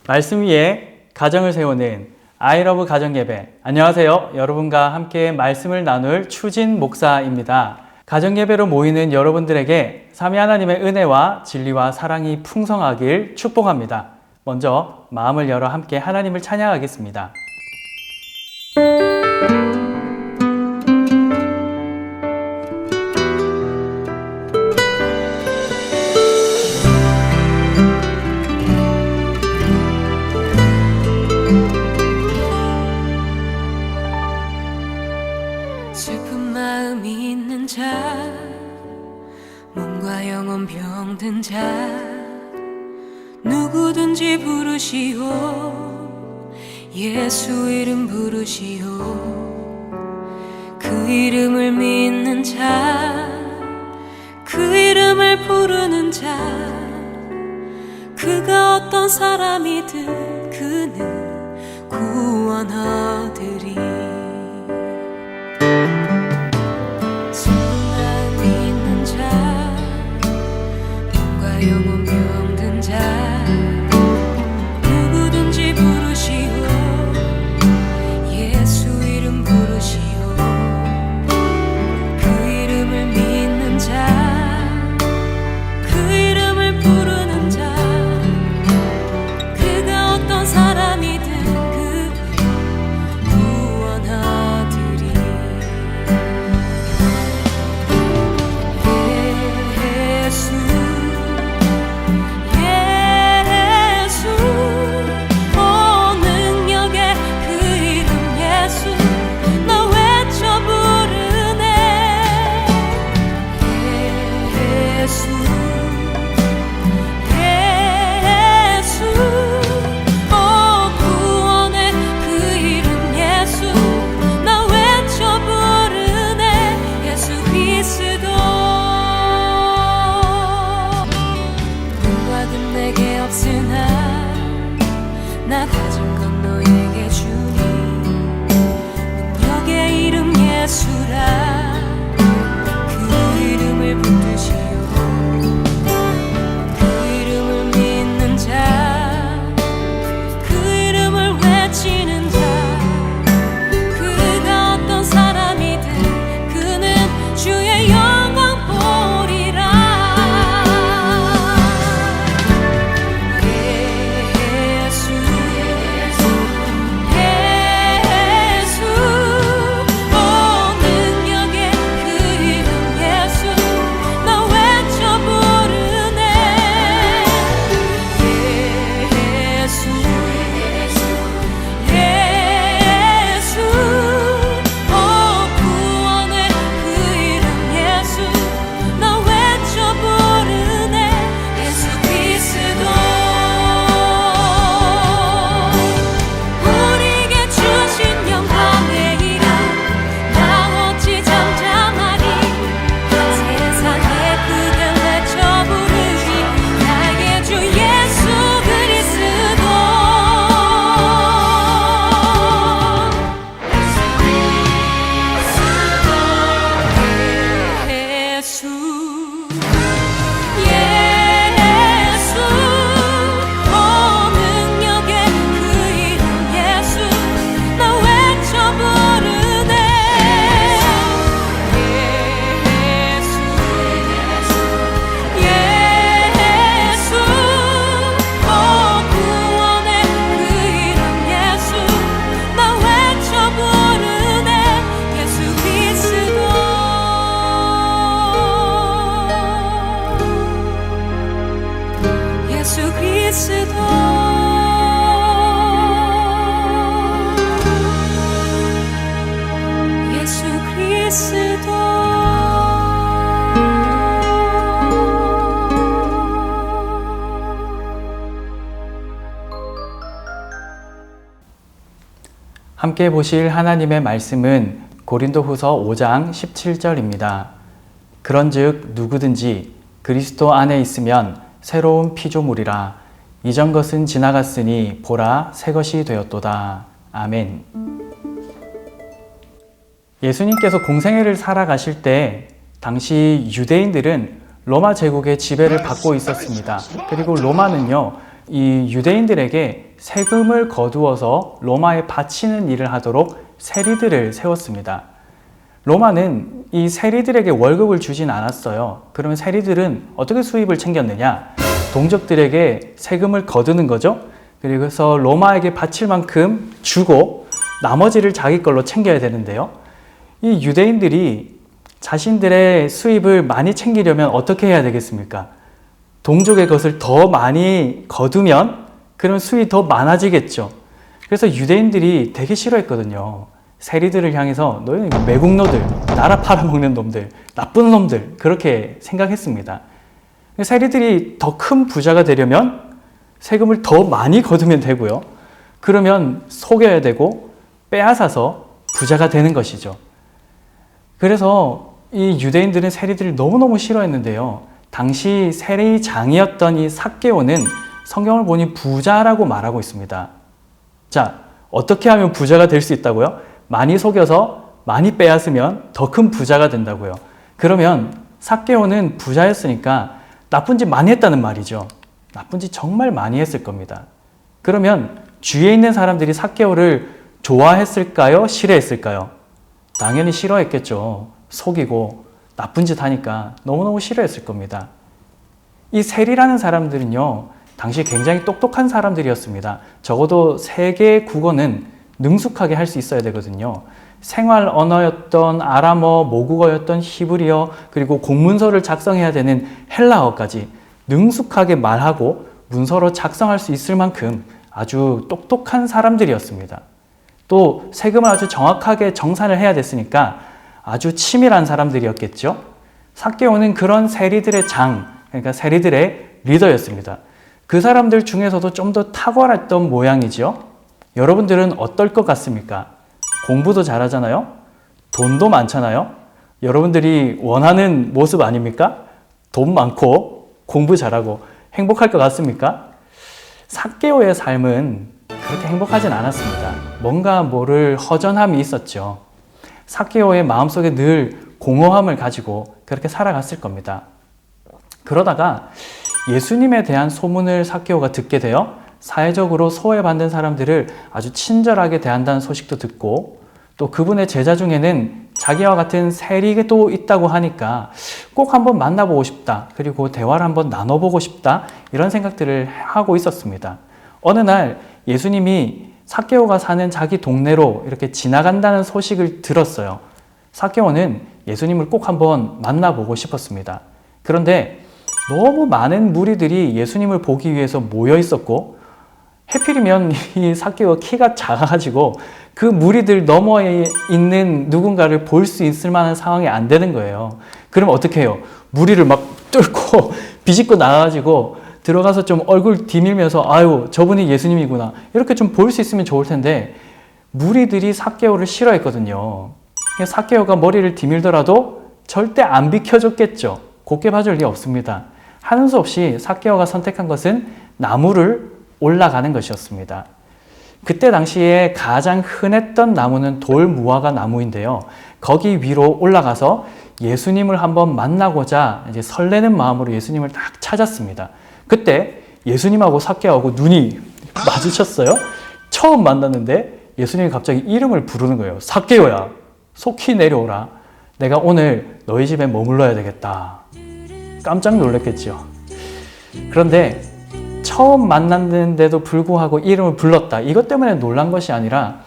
말씀 위에 가정을 세우는 아이러브 가정예배. 안녕하세요. 여러분과 함께 말씀을 나눌 추진 목사입니다. 가정예배로 모이는 여러분들에게 삼위 하나님의 은혜와 진리와 사랑이 풍성하길 축복합니다. 먼저 마음을 열어 함께 하나님을 찬양하겠습니다. 슬픈 마음이 있는 자, 몸과 영혼 병든 자, 누구든지 부르시오. 예수 이름 부르시오. 그 이름을 믿는 자, 그 이름을 부르는 자, 그가 어떤 사람이든 그는 구원하리리. 영혼 병든 자, 누구든지 부르시오. 예수 이름 부르시오. 그 이름을 믿는 자, 그 이름을 부르는 자, 그가 어떤 사람이든 그 구원하리리. 예수 나 가진 건 너에게 주니 능력의 이름 예수라. 그 이름을 붙드시오. 그 이름을 믿는 자, 그 이름을 외치는 자, 그가 어떤 사람이든 그는 주의 영광 보리라. 예수 그리스도, 예수 그리스도. 함께 보실 하나님의 말씀은 고린도후서 5장 17절입니다. 그런즉 누구든지 그리스도 안에 있으면 새로운 피조물이라. 이전 것은 지나갔으니 보라 새 것이 되었도다. 아멘. 예수님께서 공생애를 살아가실 때 당시 유대인들은 로마 제국의 지배를 받고 있었습니다. 그리고 로마는요, 이 유대인들에게 세금을 거두어서 로마에 바치는 일을 하도록 세리들을 세웠습니다. 로마는 이 세리들에게 월급을 주진 않았어요. 그러면 세리들은 어떻게 수입을 챙겼느냐? 동족들에게 세금을 거두는 거죠. 그래서 로마에게 바칠 만큼 주고 나머지를 자기 걸로 챙겨야 되는데요. 이 유대인들이 자신들의 수입을 많이 챙기려면 어떻게 해야 되겠습니까? 동족의 것을 더 많이 거두면 그런 수입이 더 많아지겠죠. 그래서 유대인들이 되게 싫어했거든요. 세리들을 향해서 너희는 매국노들, 나라 팔아먹는 놈들, 나쁜 놈들 그렇게 생각했습니다. 세리들이 더 큰 부자가 되려면 세금을 더 많이 거두면 되고요. 그러면 속여야 되고 빼앗아서 부자가 되는 것이죠. 그래서 이 유대인들은 세리들을 너무너무 싫어했는데요. 당시 세리장이었던 이 삭개오는 성경을 보니 부자라고 말하고 있습니다. 자, 어떻게 하면 부자가 될 수 있다고요? 많이 속여서 많이 빼앗으면 더 큰 부자가 된다고요. 그러면 삭개오는 부자였으니까 나쁜 짓 많이 했다는 말이죠. 나쁜 짓 정말 많이 했을 겁니다. 그러면 주위에 있는 사람들이 삭개오를 좋아했을까요? 싫어했을까요? 당연히 싫어했겠죠. 속이고 나쁜 짓 하니까 너무너무 싫어했을 겁니다. 이 세리라는 사람들은요, 당시 굉장히 똑똑한 사람들이었습니다. 적어도 세계 국어는 능숙하게 할 수 있어야 되거든요. 생활 언어였던 아람어, 모국어였던 히브리어, 그리고 공문서를 작성해야 되는 헬라어까지 능숙하게 말하고 문서로 작성할 수 있을 만큼 아주 똑똑한 사람들이었습니다. 또 세금을 아주 정확하게 정산을 해야 됐으니까 아주 치밀한 사람들이었겠죠. 삭개오는 그런 세리들의 장, 그러니까 세리들의 리더였습니다. 그 사람들 중에서도 좀 더 탁월했던 모양이죠. 여러분들은 어떨 것 같습니까? 공부도 잘하잖아요. 돈도 많잖아요. 여러분들이 원하는 모습 아닙니까? 돈 많고 공부 잘하고 행복할 것 같습니까? 삭개오의 삶은 그렇게 행복하진 않았습니다. 뭔가 모를 허전함이 있었죠. 삭개오의 마음속에 늘 공허함을 가지고 그렇게 살아갔을 겁니다. 그러다가 예수님에 대한 소문을 삭개오가 듣게 되어 사회적으로 소외받는 사람들을 아주 친절하게 대한다는 소식도 듣고, 또 그분의 제자 중에는 자기와 같은 세리도 있다고 하니까 꼭 한번 만나보고 싶다, 그리고 대화를 한번 나눠보고 싶다, 이런 생각들을 하고 있었습니다. 어느 날 예수님이 삭개오가 사는 자기 동네로 이렇게 지나간다는 소식을 들었어요. 삭개오는 예수님을 꼭 한번 만나보고 싶었습니다. 그런데 너무 많은 무리들이 예수님을 보기 위해서 모여 있었고, 해필이면 이 삭개오가 키가 작아가지고 그 무리들 너머에 있는 누군가를 볼 수 있을 만한 상황이 안 되는 거예요. 그럼 어떻게 해요? 무리를 막 뚫고 비집고 나가가지고 들어가서 좀 얼굴 디밀면서 아유, 저분이 예수님이구나, 이렇게 좀 볼 수 있으면 좋을 텐데, 무리들이 삭개오를 싫어했거든요. 삭개오가 머리를 디밀더라도 절대 안 비켜줬겠죠. 곱게 봐줄 리 없습니다. 하는 수 없이 삭개오가 선택한 것은 나무를 올라가는 것이었습니다. 그때 당시에 가장 흔했던 나무는 돌무화과 나무인데요. 거기 위로 올라가서 예수님을 한번 만나고자 이제 설레는 마음으로 예수님을 딱 찾았습니다. 그때 예수님하고 삭개오하고 눈이 마주쳤어요. 처음 만났는데 예수님이 갑자기 이름을 부르는 거예요. 삭개오야, 속히 내려오라. 내가 오늘 너희 집에 머물러야 되겠다. 깜짝 놀랐겠죠. 그런데 처음 만났는데도 불구하고 이름을 불렀다, 이것 때문에 놀란 것이 아니라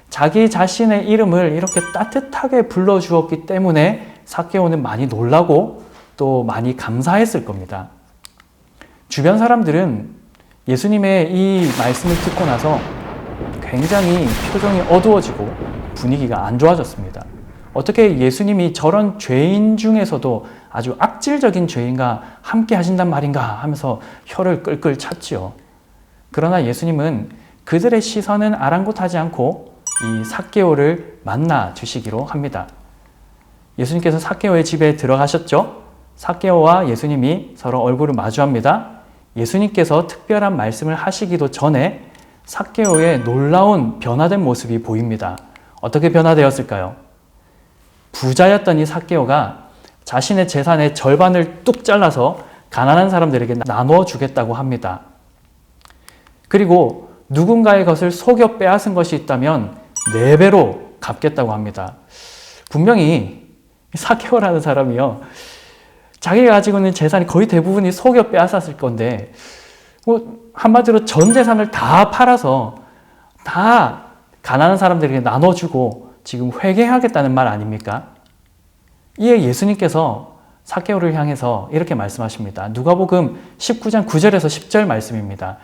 자기 자신의 이름을 이렇게 따뜻하게 불러주었기 때문에 삭개오는 많이 놀라고 또 많이 감사했을 겁니다. 주변 사람들은 예수님의 이 말씀을 듣고 나서 굉장히 표정이 어두워지고 분위기가 안 좋아졌습니다. 어떻게 예수님이 저런 죄인 중에서도 아주 악질적인 죄인과 함께 하신단 말인가 하면서 혀를 끌끌 찼지요. 그러나 예수님은 그들의 시선은 아랑곳하지 않고 이 삭개오를 만나 주시기로 합니다. 예수님께서 삭개오의 집에 들어가셨죠. 삭개오와 예수님이 서로 얼굴을 마주합니다. 예수님께서 특별한 말씀을 하시기도 전에 삭개오의 놀라운 변화된 모습이 보입니다. 어떻게 변화되었을까요? 부자였던 이 삭개오가 자신의 재산의 절반을 뚝 잘라서 가난한 사람들에게 나누어 주겠다고 합니다. 그리고 누군가의 것을 속여 빼앗은 것이 있다면 4배로 갚겠다고 합니다. 분명히 삭개오라는 사람이요, 자기가 가지고 있는 재산이 거의 대부분이 속여 빼앗았을 건데, 한마디로 전 재산을 다 팔아서 다 가난한 사람들에게 나눠주고 지금 회개하겠다는 말 아닙니까? 이에 예수님께서 삭개오를 향해서 이렇게 말씀하십니다. 누가복음 19장 9절에서 10절 말씀입니다.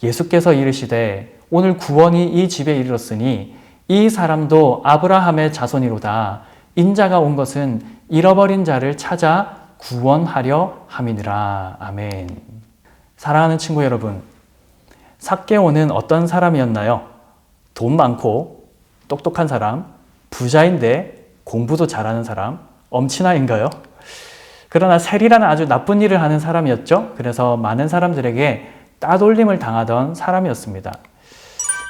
예수께서 이르시되 오늘 구원이 이 집에 이르렀으니 이 사람도 아브라함의 자손이로다. 인자가 온 것은 잃어버린 자를 찾아 구원하려 함이니라. 아멘. 사랑하는 친구 여러분, 삭개오는 어떤 사람이었나요? 돈 많고 똑똑한 사람, 부자인데 공부도 잘하는 사람, 엄친아인가요? 그러나 세리라는 아주 나쁜 일을 하는 사람이었죠. 그래서 많은 사람들에게 따돌림을 당하던 사람이었습니다.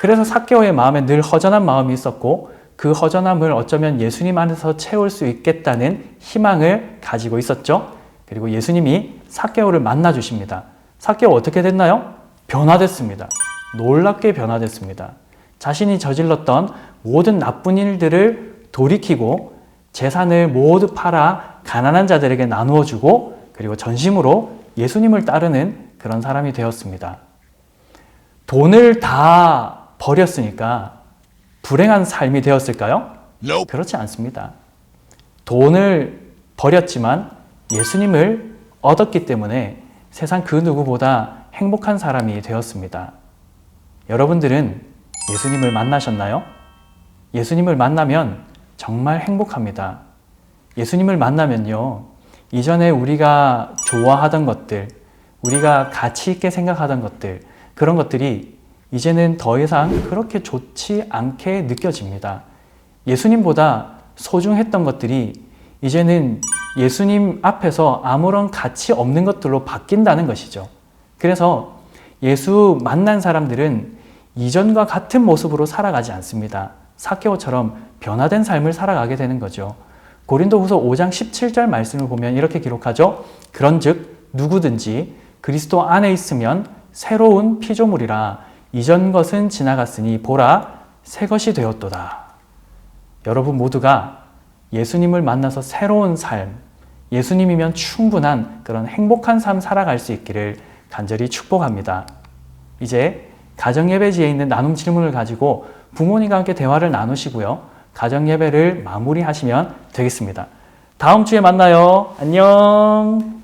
그래서 삭개오의 마음에 늘 허전한 마음이 있었고, 그 허전함을 어쩌면 예수님 안에서 채울 수 있겠다는 희망을 가지고 있었죠. 그리고 예수님이 삭개오를 만나 주십니다. 삭개오 어떻게 됐나요? 변화됐습니다. 놀랍게 변화됐습니다. 자신이 저질렀던 모든 나쁜 일들을 돌이키고 재산을 모두 팔아 가난한 자들에게 나누어 주고, 그리고 전심으로 예수님을 따르는 그런 사람이 되었습니다. 돈을 다 버렸으니까 불행한 삶이 되었을까요? Nope. 그렇지 않습니다. 돈을 버렸지만 예수님을 얻었기 때문에 세상 그 누구보다 행복한 사람이 되었습니다. 여러분들은 예수님을 만나셨나요? 예수님을 만나면 정말 행복합니다. 예수님을 만나면요, 이전에 우리가 좋아하던 것들, 우리가 가치 있게 생각하던 것들, 그런 것들이 이제는 더 이상 그렇게 좋지 않게 느껴집니다. 예수님보다 소중했던 것들이 이제는 예수님 앞에서 아무런 가치 없는 것들로 바뀐다는 것이죠. 그래서 예수 만난 사람들은 이전과 같은 모습으로 살아가지 않습니다. 삭개오처럼 변화된 삶을 살아가게 되는 거죠. 고린도후서 5장 17절 말씀을 보면 이렇게 기록하죠. 그런즉 누구든지 그리스도 안에 있으면 새로운 피조물이라. 이전 것은 지나갔으니 보라 새 것이 되었도다. 여러분 모두가 예수님을 만나서 새로운 삶, 예수님이면 충분한 그런 행복한 삶 살아갈 수 있기를 간절히 축복합니다. 이제 가정예배지에 있는 나눔 질문을 가지고 부모님과 함께 대화를 나누시고요, 가정예배를 마무리하시면 되겠습니다. 다음 주에 만나요. 안녕.